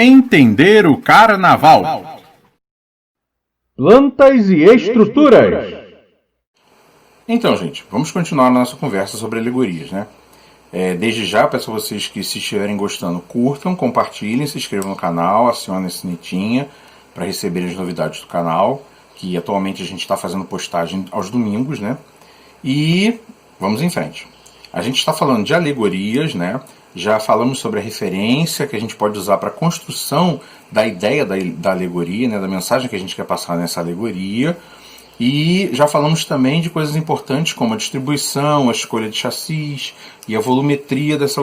Entender o Carnaval. Plantas e estruturas. Então, gente, vamos continuar a nossa conversa sobre alegorias, né? Desde já, peço a vocês que, se estiverem gostando, curtam, compartilhem, se inscrevam no canal, acionem a sinetinha para receberem as novidades do canal, que atualmente a gente está fazendo postagem aos domingos, né? E vamos em frente. A gente está falando de alegorias, né? Já falamos sobre a referência que a gente pode usar para a construção da ideia da alegoria, né? Da mensagem que a gente quer passar nessa alegoria. E já falamos também de coisas importantes como a distribuição, a escolha de chassis e a volumetria dessa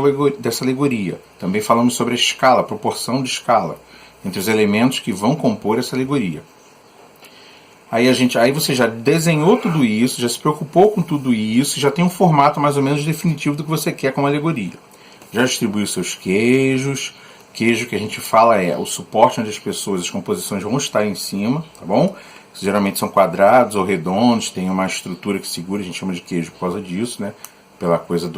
alegoria. Também falamos sobre a escala, a proporção de escala entre os elementos que vão compor essa alegoria. Aí você já desenhou tudo isso, já se preocupou com tudo isso, já tem um formato mais ou menos definitivo do que você quer como alegoria. Já distribuiu seus queijos. Queijo que a gente fala é o suporte onde as pessoas, as composições vão estar em cima, tá bom? Geralmente são quadrados ou redondos, tem uma estrutura que segura, a gente chama de queijo por causa disso, né? Pela coisa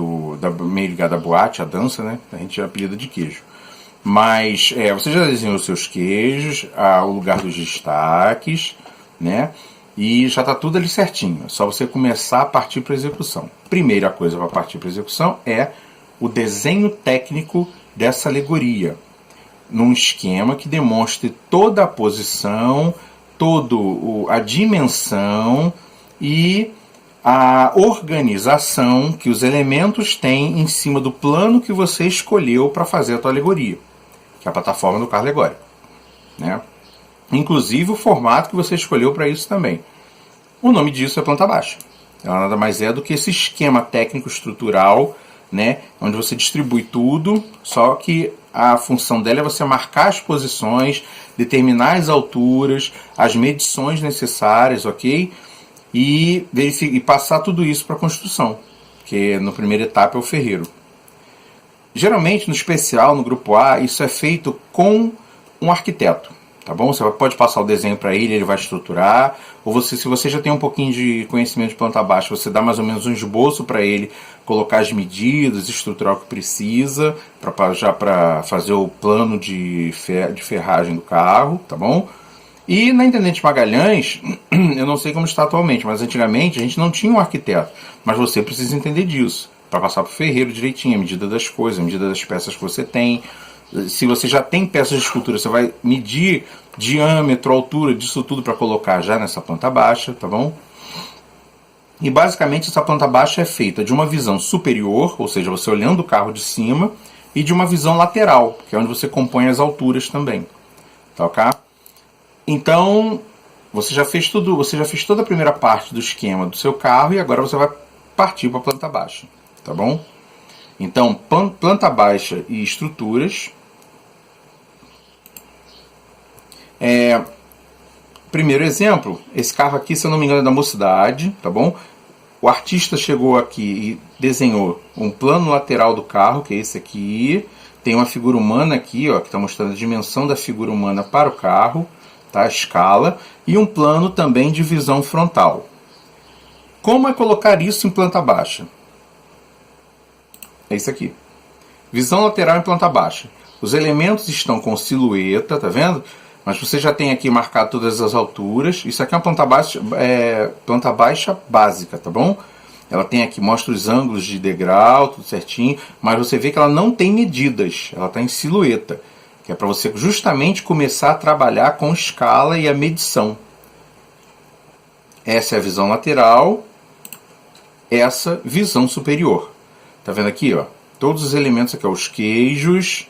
meio ligada à boate, à dança, né? A gente apelida de queijo. Mas você já desenhou seus queijos, o lugar dos destaques, né? E já está tudo ali certinho. É só você começar a partir para a execução. Primeira coisa para partir para a execução é o desenho técnico dessa alegoria, num esquema que demonstre toda a posição, toda a dimensão e a organização que os elementos têm em cima do plano que você escolheu para fazer a tua alegoria, que é a plataforma do carro alegórico, né? Inclusive o formato que você escolheu para isso também. O nome disso é planta baixa. Ela nada mais é do que esse esquema técnico estrutural, né, onde você distribui tudo, só que a função dela é você marcar as posições, determinar as alturas, as medições necessárias, ok? E passar tudo isso para a construção, que na primeira etapa é o ferreiro. Geralmente, no especial, no grupo A, isso é feito com um arquiteto, tá bom? Você pode passar o desenho para ele, ele vai estruturar, ou se você já tem um pouquinho de conhecimento de planta baixa, você dá mais ou menos um esboço para ele, colocar as medidas, estruturar o que precisa, para fazer o plano de ferragem do carro, tá bom? E na Intendente Magalhães, eu não sei como está atualmente, mas antigamente a gente não tinha um arquiteto, mas você precisa entender disso, para passar para o ferreiro direitinho, a medida das coisas, a medida das peças que você tem. Se você já tem peças de escultura, você vai medir diâmetro, altura disso tudo para colocar já nessa planta baixa, tá bom? E basicamente essa planta baixa é feita de uma visão superior, ou seja, você olhando o carro de cima, e de uma visão lateral, que é onde você compõe as alturas também, tá ok? Então, você já fez toda a primeira parte do esquema do seu carro e agora você vai partir para a planta baixa, tá bom? Então, planta baixa e estruturas. Primeiro exemplo, esse carro aqui, se eu não me engano, é da Mocidade, tá bom? O artista chegou aqui e desenhou um plano lateral do carro, que é esse aqui. Tem uma figura humana aqui, ó, que está mostrando a dimensão da figura humana para o carro, tá? A escala. E um plano também de visão frontal. Como é colocar isso em planta baixa? É isso aqui. Visão lateral em planta baixa. Os elementos estão com silhueta, tá vendo? Mas você já tem aqui marcado todas as alturas. Isso aqui é uma planta baixa básica, tá bom? Ela tem aqui, mostra os ângulos de degrau, tudo certinho. Mas você vê que ela não tem medidas. Ela está em silhueta. Que é para você justamente começar a trabalhar com escala e a medição. Essa é a visão lateral. Essa visão superior. Tá vendo aqui, ó? Todos os elementos aqui, ó, os queijos,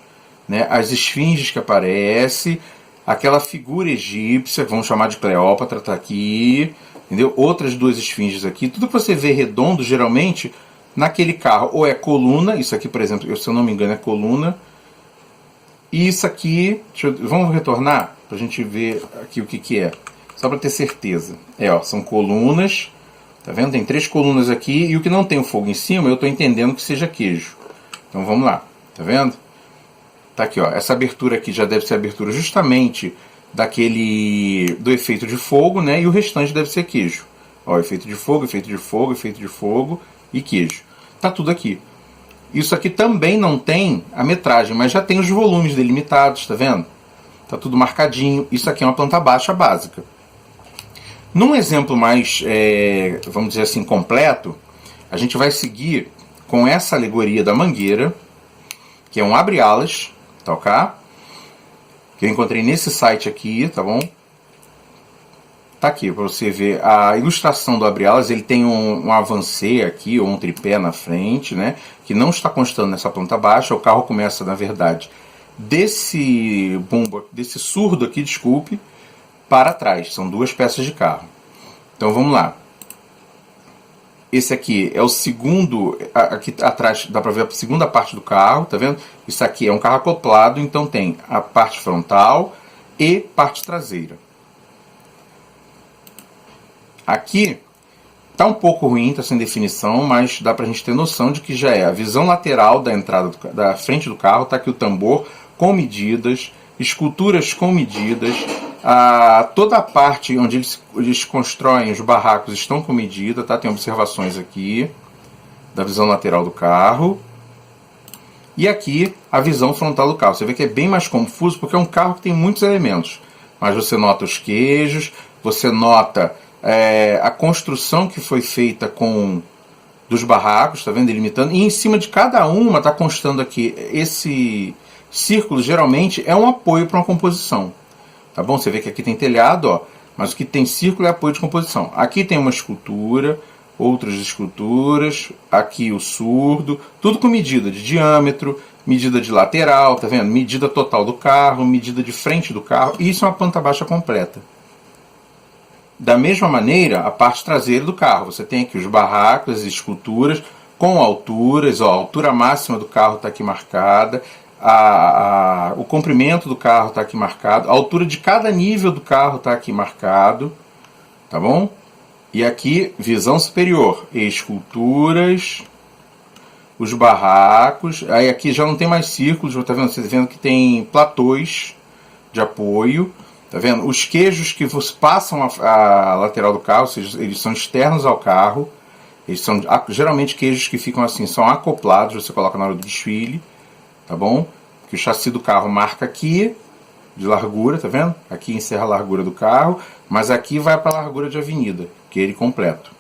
né? As esfinges que aparecem. Aquela figura egípcia, que vamos chamar de Cleópatra, está aqui, entendeu? Outras duas esfinges aqui. Tudo que você vê redondo, geralmente, naquele carro, ou é coluna, isso aqui, por exemplo, se eu não me engano, é coluna. E isso aqui, vamos retornar, para a gente ver aqui o que é, só para ter certeza. Ó, são colunas, tá vendo? Tem 3 colunas aqui, e o que não tem o fogo em cima, eu estou entendendo que seja queijo. Então vamos lá, tá vendo? Tá aqui, ó. Essa abertura aqui já deve ser a abertura justamente do efeito de fogo, né? E o restante deve ser queijo. Ó, efeito de fogo, efeito de fogo, efeito de fogo e queijo. Tá tudo aqui. Isso aqui também não tem a metragem, mas já tem os volumes delimitados, tá vendo? tá tudo marcadinho. Isso aqui é uma planta baixa básica. Num exemplo mais, vamos dizer assim, completo, a gente vai seguir com essa alegoria da mangueira, que é um abre-alas, tá ok? Que eu encontrei nesse site aqui, tá bom? Tá aqui para você ver a ilustração do abre-alas. Ele tem um avancê aqui, ou um tripé na frente, né? Que não está constando nessa planta baixa. O carro começa, na verdade, desse surdo aqui, desculpe, para trás. São duas peças de carro. Então vamos lá. Esse aqui é o segundo, aqui atrás dá para ver a segunda parte do carro, tá vendo? Isso aqui é um carro acoplado, então tem a parte frontal e parte traseira. Aqui tá um pouco ruim, tá sem definição, mas dá pra gente ter noção de que já é a visão lateral da entrada da frente do carro. Tá aqui o tambor com medidas, esculturas com medidas, toda a parte onde eles constroem os barracos estão com medida, tá? Tem observações aqui da visão lateral do carro. E aqui a visão frontal do carro. Você vê que é bem mais confuso porque é um carro que tem muitos elementos. Mas você nota os queijos, você nota a construção que foi feita dos barracos, tá vendo? Delimitando. E em cima de cada uma está constando aqui. Esse círculo geralmente é um apoio para uma composição. Tá bom? Você vê que aqui tem telhado, ó, mas o que tem círculo é apoio de composição. Aqui tem uma escultura, outras esculturas, aqui o surdo, tudo com medida de diâmetro, medida de lateral, tá vendo? Medida total do carro, medida de frente do carro. Isso é uma planta baixa completa. Da mesma maneira, a parte traseira do carro. Você tem aqui os barracos, as esculturas com alturas, ó, a altura máxima do carro está aqui marcada. O comprimento do carro está aqui marcado, a altura de cada nível do carro está aqui marcado, tá bom? E aqui, visão superior, esculturas, os barracos, aí aqui já não tem mais círculos, tá vendo? Você tá vendo que tem platôs de apoio, tá vendo? Os queijos que passam a lateral do carro, ou seja, eles são externos ao carro, eles são geralmente queijos que ficam assim, são acoplados, você coloca na hora do desfile. Tá bom? Que o chassi do carro marca aqui de largura, tá vendo? Aqui encerra a largura do carro, mas aqui vai para a largura de avenida, que é ele completo.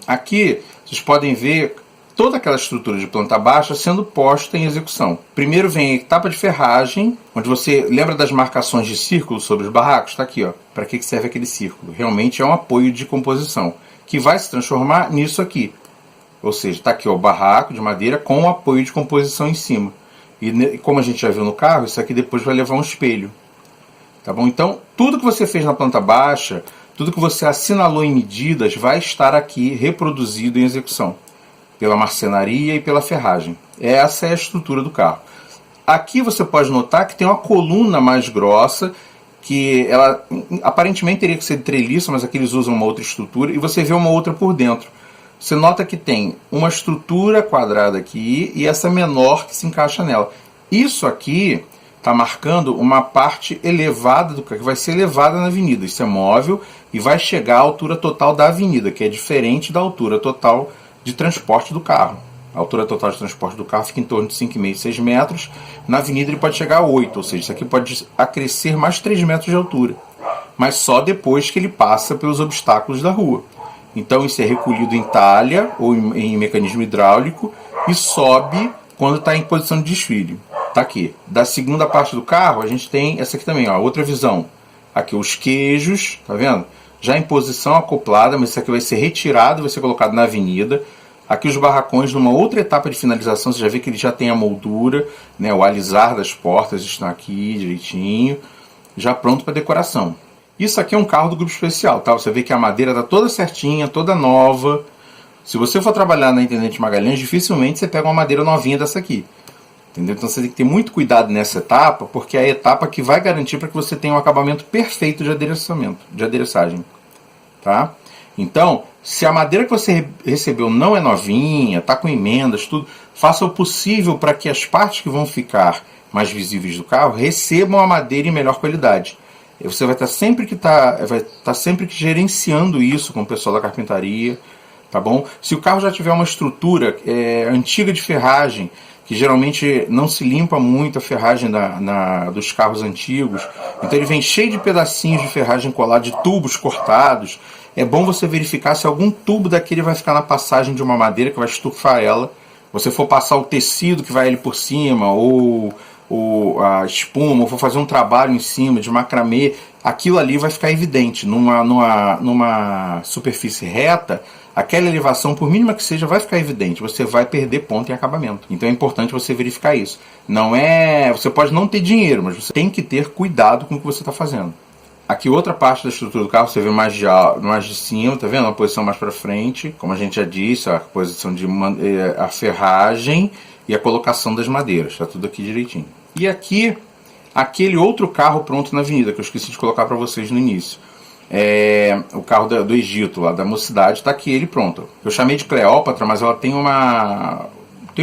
Aqui vocês podem ver toda aquela estrutura de planta baixa sendo posta em execução. Primeiro vem a etapa de ferragem, onde você lembra das marcações de círculo sobre os barracos? Está aqui, ó. Para que serve aquele círculo? Realmente é um apoio de composição, que vai se transformar nisso aqui. Ou seja, está aqui ó, o barraco de madeira com o apoio de composição em cima. E como a gente já viu no carro, isso aqui depois vai levar um espelho. Tá bom? Então, tudo que você fez na planta baixa, tudo que você assinalou em medidas, vai estar aqui reproduzido em execução. Pela marcenaria e pela ferragem. Essa é a estrutura do carro. Aqui você pode notar que tem uma coluna mais grossa, que ela aparentemente teria que ser de treliça, mas aqui eles usam uma outra estrutura, e você vê uma outra por dentro. Você nota que tem uma estrutura quadrada aqui e essa menor que se encaixa nela. Isso aqui está marcando uma parte elevada do carro, que vai ser elevada na avenida. Isso é móvel e vai chegar à altura total da avenida, que é diferente da altura total de transporte do carro. A altura total de transporte do carro fica em torno de 5,5, 6 metros. Na avenida ele pode chegar a 8, ou seja, isso aqui pode acrescer mais 3 metros de altura. Mas só depois que ele passa pelos obstáculos da rua. Então isso é recolhido em talha ou em mecanismo hidráulico e sobe quando está em posição de desfile. Tá aqui. Da segunda parte do carro a gente tem essa aqui também, ó, outra visão. Aqui os queijos, tá vendo? Já em posição acoplada, mas isso aqui vai ser retirado, vai ser colocado na avenida. Aqui os barracões, numa outra etapa de finalização, você já vê que ele já tem a moldura, né, o alisar das portas estão aqui direitinho, já pronto para decoração. Isso aqui é um carro do grupo especial, tá? Você vê que a madeira está toda certinha, toda nova. Se você for trabalhar na Intendente Magalhães, dificilmente você pega uma madeira novinha dessa aqui. Entendeu? Então você tem que ter muito cuidado nessa etapa, porque é a etapa que vai garantir para que você tenha um acabamento perfeito de adereçamento, de adereçagem. Tá? Então, se a madeira que você recebeu não é novinha, está com emendas, tudo, faça o possível para que as partes que vão ficar mais visíveis do carro recebam a madeira em melhor qualidade. Você vai estar sempre que gerenciando isso com o pessoal da carpintaria, tá bom? Se o carro já tiver uma estrutura antiga de ferragem, que geralmente não se limpa muito a ferragem dos carros antigos. Então ele vem cheio de pedacinhos de ferragem colada, de tubos cortados. É bom você verificar se algum tubo daquele vai ficar na passagem de uma madeira que vai estufar ela. Você for passar o tecido que vai ali por cima, ou a espuma, ou for fazer um trabalho em cima de macramê, aquilo ali vai ficar evidente. Numa superfície reta, aquela elevação, por mínima que seja, vai ficar evidente. Você vai perder ponto em acabamento. Então é importante você verificar isso. Você pode não ter dinheiro, mas você tem que ter cuidado com o que você está fazendo. Aqui outra parte da estrutura do carro, você vê mais de cima, tá vendo? Uma posição mais para frente, como a gente já disse, a posição de a ferragem e a colocação das madeiras. Está tudo aqui direitinho. E aqui, aquele outro carro pronto na avenida, que eu esqueci de colocar para vocês no início. O carro do Egito, lá da mocidade, está aqui ele pronto. Eu chamei de Cleópatra, mas ela tem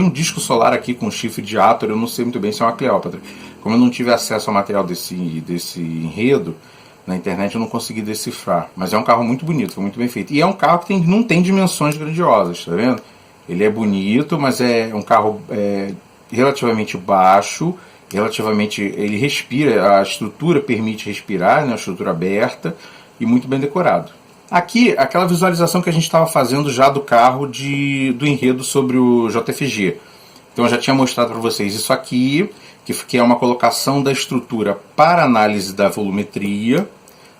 um disco solar aqui com chifre de Átor, eu não sei muito bem se é uma Cleópatra. Como eu não tive acesso ao material desse enredo na internet, eu não consegui decifrar. Mas é um carro muito bonito, foi muito bem feito. E é um carro que não tem dimensões grandiosas, tá vendo? Ele é bonito, mas é um carro relativamente baixo, ele respira, a estrutura permite respirar, né, a estrutura aberta, e muito bem decorado. Aqui, aquela visualização que a gente estava fazendo já do carro do enredo sobre o JFG. Então eu já tinha mostrado para vocês isso aqui, que é uma colocação da estrutura para análise da volumetria,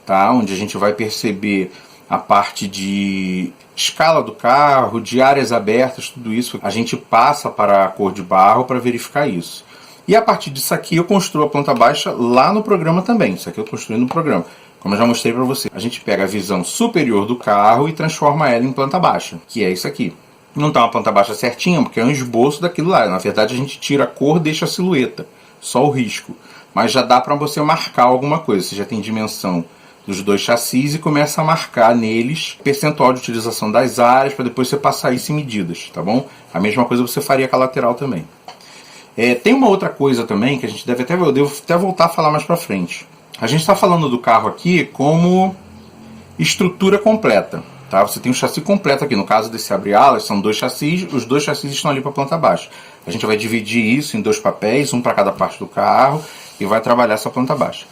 tá? Onde a gente vai perceber a parte de escala do carro, de áreas abertas, tudo isso a gente passa para a cor de barro para verificar isso. E a partir disso aqui eu construo a planta baixa lá no programa também. Isso aqui eu construí no programa. Como eu já mostrei para você, a gente pega a visão superior do carro e transforma ela em planta baixa, que é isso aqui. Não está uma planta baixa certinha, porque é um esboço daquilo lá. Na verdade, a gente tira a cor, deixa a silhueta, só o risco. Mas já dá para você marcar alguma coisa. Você já tem dimensão dos dois chassis e começa a marcar neles percentual de utilização das áreas, para depois você passar isso em medidas, tá bom? A mesma coisa você faria com a lateral também. Tem uma outra coisa também que a gente eu devo até voltar a falar mais para frente. A gente está falando do carro aqui como estrutura completa, tá? Você tem um chassi completo aqui. No caso desse abre-alas, são dois chassis. Os dois chassis estão ali para a planta baixa. A gente vai dividir isso em dois papéis, um para cada parte do carro, e vai trabalhar essa planta baixa.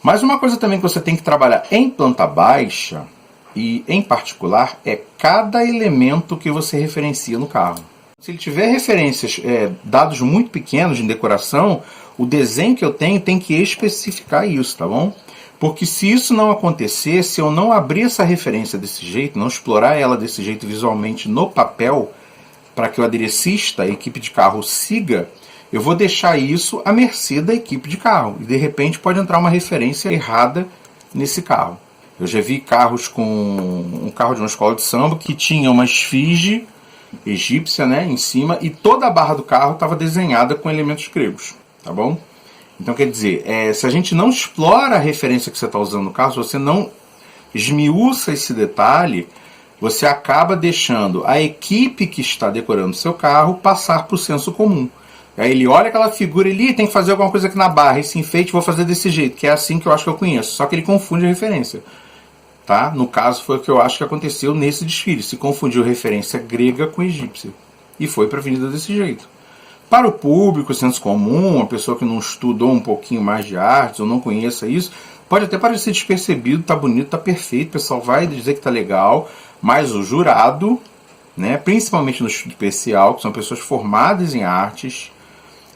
Mas uma coisa também que você tem que trabalhar em planta baixa, e em particular, é cada elemento que você referencia no carro. Se ele tiver referências, dados muito pequenos em decoração, o desenho que eu tenho tem que especificar isso, tá bom? Porque se isso não acontecer, se eu não abrir essa referência desse jeito, não explorar ela desse jeito visualmente no papel, para que o aderecista, a equipe de carro, siga, eu vou deixar isso à mercê da equipe de carro. E de repente pode entrar uma referência errada nesse carro. Eu já vi carros com um carro de uma escola de samba que tinha uma esfinge egípcia, né, em cima, e toda a barra do carro estava desenhada com elementos gregos, tá bom? Então quer dizer, se a gente não explora a referência que você está usando no carro, se você não esmiuça esse detalhe, você acaba deixando a equipe que está decorando seu carro passar para o senso comum. Aí ele olha aquela figura ali, tem que fazer alguma coisa aqui na barra, esse enfeite vou fazer desse jeito, que é assim que eu acho que eu conheço, só que ele confunde a referência. Tá? No caso foi o que eu acho que aconteceu nesse desfile, se confundiu referência grega com egípcia e foi para a avenida desse jeito. Para o público, senso comum, uma pessoa que não estudou um pouquinho mais de artes ou não conheça isso, pode até parecer despercebido, tá bonito, tá perfeito, o pessoal vai dizer que tá legal, mas o jurado, né, principalmente no estudo especial, que são pessoas formadas em artes,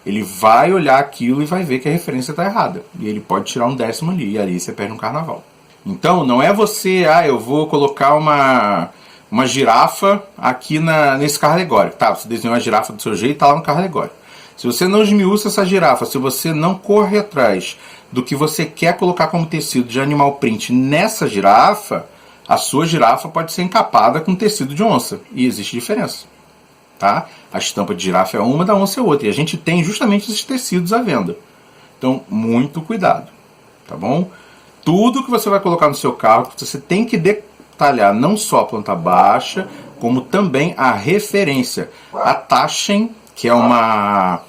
ele vai olhar aquilo e vai ver que a referência está errada. E ele pode tirar um 10º ali, e ali você perde um carnaval. Então, não é você, eu vou colocar uma girafa aqui nesse carro alegórico. Tá, você desenhou a girafa do seu jeito, tá lá no carro alegórico. Se você não esmiuça essa girafa, se você não corre atrás do que você quer colocar como tecido de animal print nessa girafa, a sua girafa pode ser encapada com tecido de onça. E existe diferença. Tá? A estampa de girafa é uma, da onça é outra. E a gente tem justamente esses tecidos à venda. Então, muito cuidado. Tá bom? Tudo que você vai colocar no seu carro, você tem que detalhar não só a planta baixa, como também a referência. A Taschen, que é uma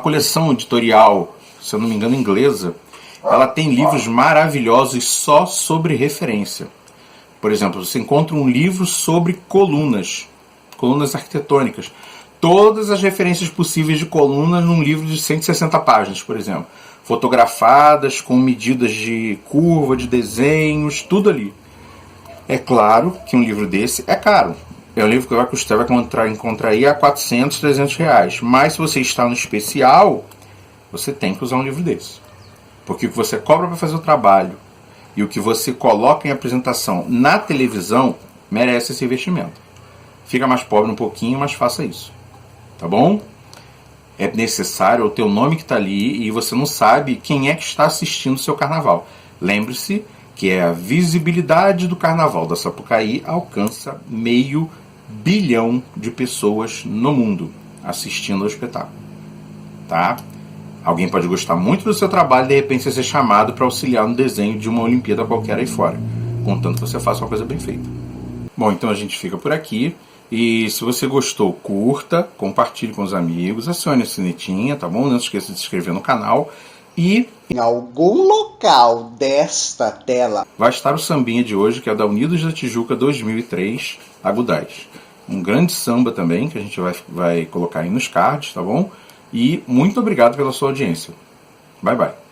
coleção editorial, se eu não me engano, inglesa, ela tem livros maravilhosos só sobre referência. Por exemplo, você encontra um livro sobre colunas arquitetônicas. todas as referências possíveis de coluna num livro de 160 páginas, por exemplo. Fotografadas, com medidas de curva, de desenhos, tudo ali. É claro que um livro desse é caro. É um livro que vai encontrar aí a 400, 300 reais. Mas se você está no especial, você tem que usar um livro desse. Porque o que você cobra para fazer o trabalho e o que você coloca em apresentação na televisão merece esse investimento. Fica mais pobre um pouquinho, mas faça isso. Tá bom? É necessário, é o teu nome que está ali e você não sabe quem é que está assistindo o seu carnaval. Lembre-se que a visibilidade do carnaval da Sapucaí alcança 500 milhão de pessoas no mundo assistindo ao espetáculo. Tá? Alguém pode gostar muito do seu trabalho e de repente ser chamado para auxiliar no desenho de uma Olimpíada qualquer aí fora, contanto que você faça uma coisa bem feita. Bom, então a gente fica por aqui. E se você gostou, curta, compartilhe com os amigos, acione a sinetinha, tá bom? Não se esqueça de se inscrever no canal. E em algum local desta tela vai estar o sambinha de hoje, que é da Unidos da Tijuca 2003, Agudais. Um grande samba também, que a gente vai colocar aí nos cards, tá bom? E muito obrigado pela sua audiência. Bye, bye.